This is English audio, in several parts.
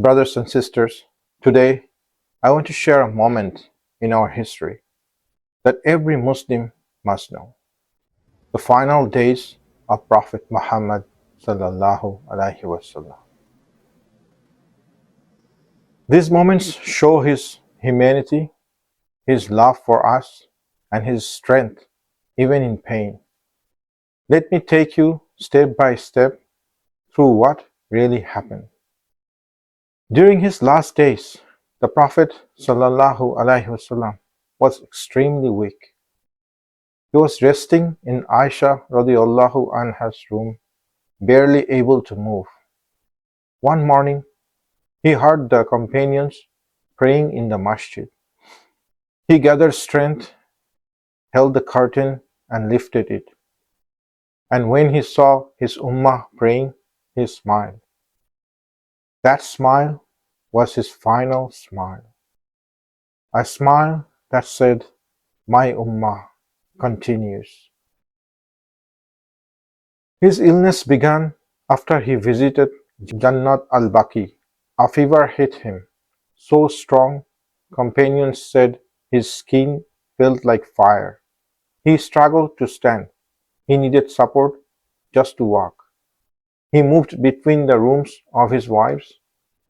Brothers and sisters, today I want to share a moment in our history that every Muslim must know: the final days of Prophet Muhammad sallallahu alaihi wasallam. These moments show his humanity, his love for us, and his strength even in pain. Let me take you step by step through what really happened. During his last days, the Prophet sallallahu alaihi wasallam was extremely weak. He was resting in Aisha radiallahu anha's room, barely able to move. One morning, he heard the companions praying in the masjid. He gathered strength, held the curtain, and lifted it. And when he saw his Ummah praying, he smiled. That smile was his final smile. A smile that said, "My Ummah continues." His illness began after he visited Jannat al-Baqi. A fever hit him, so strong, companions said his skin felt like fire. He struggled to stand. He needed support just to walk. He moved between the rooms of his wives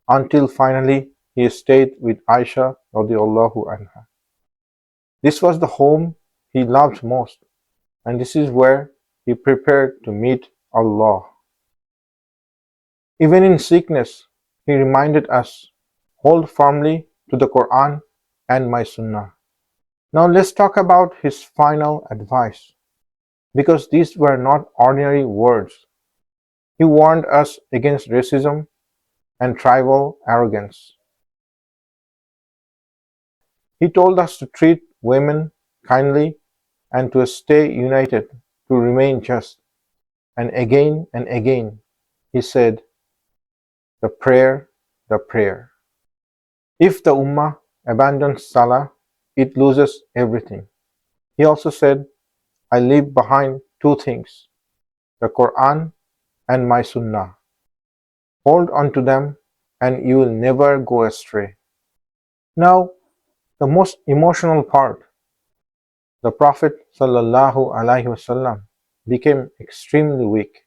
until finally he stayed with Aisha radiallahu anha. This was the home he loved most, and this is where he prepared to meet Allah. Even in sickness, he reminded us, hold firmly to the Quran and my Sunnah. Now let's talk about his final advice, because these were not ordinary words. He warned us against racism and tribal arrogance. He told us to treat women kindly and to stay united, to remain just. And again, he said, the prayer, the prayer. If the Ummah abandons Salah, it loses everything. He also said, I leave behind two things, the Quran and my Sunnah. Hold on to them and you will never go astray. Now, the most emotional part. The Prophet sallallahu alaihi wasallam became extremely weak.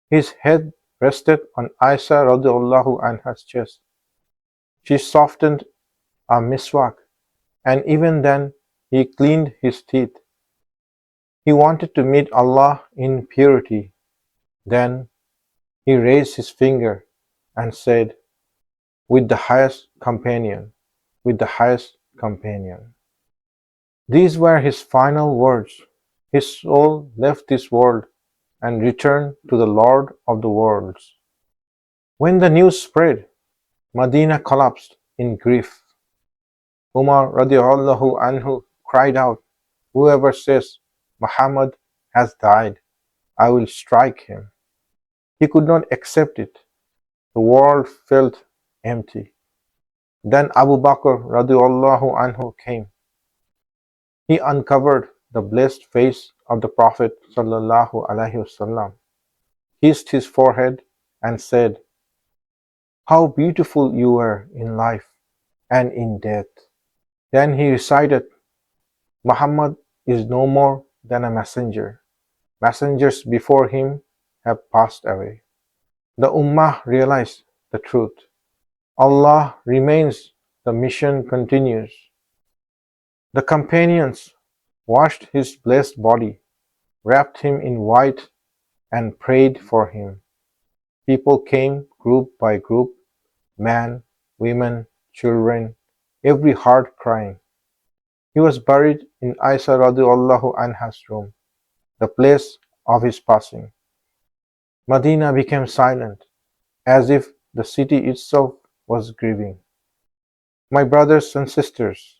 His head rested on Aisha radiallahu anha's chest. She softened a miswak, and even then he cleaned his teeth. He wanted to meet Allah in purity. Then he raised his finger and said, with the highest companion, with the highest companion. These were his final words. His soul left this world and returned to the Lord of the worlds. When the news spread, Madinah collapsed in grief. Umar radiallahu anhu cried out, whoever says Muhammad has died, I will strike him. He could not accept it. The world felt empty. Then Abu Bakr radiallahu anhu came. He uncovered the blessed face of the Prophet sallallahu alaihi wasallam, kissed his forehead and said, how beautiful you were in life and in death. Then he recited, Muhammad is no more than a messenger. Messengers before him have passed away. The Ummah realized the truth. Allah remains, the mission continues. The companions washed his blessed body, wrapped him in white, and prayed for him. People came group by group, men, women, children, every heart crying. He was buried in Aisha radiallahu anha's room, the place of his passing. Medina became silent, as if the city itself was grieving. My brothers and sisters,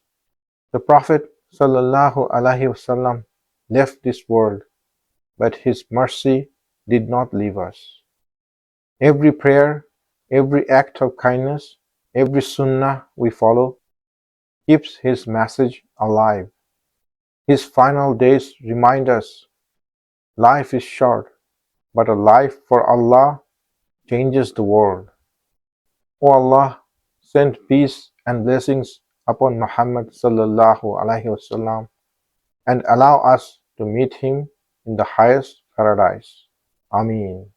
the Prophet sallallahu alaihi wasallam left this world, but his mercy did not leave us. Every prayer, every act of kindness, every sunnah we follow keeps his message alive. His final days remind us life is short, but a life for Allah changes the world. O Allah, send peace and blessings upon Muhammad sallallahu alaihi wasallam and allow us to meet him in the highest paradise. Ameen.